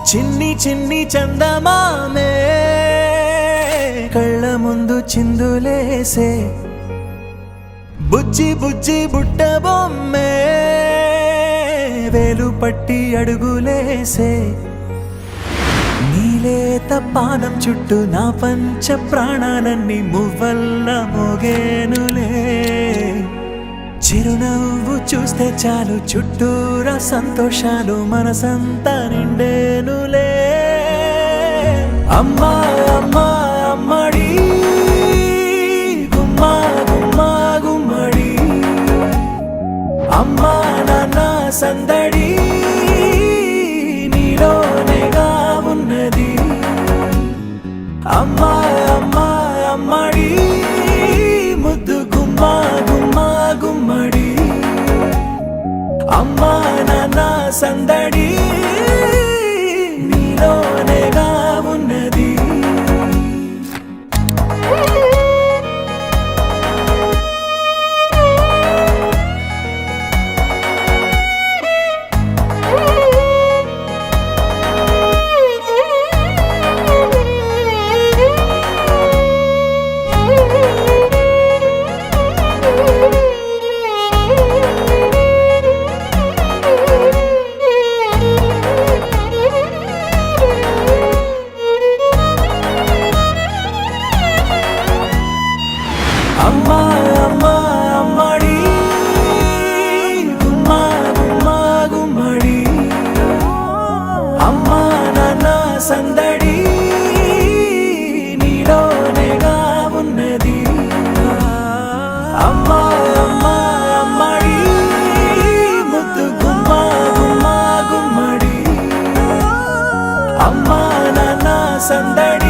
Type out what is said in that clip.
చిన్ని చిన్ని చందమామే కళ్ళ ముందు చిందులేసే బుజ్జి బుజ్జి బుట్ట బొమ్మే వేలు పట్టి అడుగులేసే నీలేత పానం చుట్టూ నా పంచ ప్రాణాలన్నీ మువ్వల్ల మోగేనులే చిరునవ్వు చూస్తే చాలు చుట్టూరా సంతోషాలు మనసంతా నిండేనులే అమ్మా అమ్మా అమ్మడి గుమ్మా గుమ్మా గుమ్మడి అమ్మా నాన్న సందడి నీలోనేగా ఉన్నది అమ్మా అమ్మా అమ్మడి ముద్దు గుమ్మా గుమ్మా గుమ్మడి అమ్మా నాన్న సందడి నీలోనేగా ఉన్నది అమ్మా అమ్మా అమ్మడి గుమ్మా గుమ్మా గుమ్మడి అమ్మా నాన్న సందడి నీలోనేగా ఉన్నది అమ్మా అమ్మా అమ్మడి ముద్దు గుమ్మా గుమ్మా గుమ్మడి అమ్మా నాన్న సందడి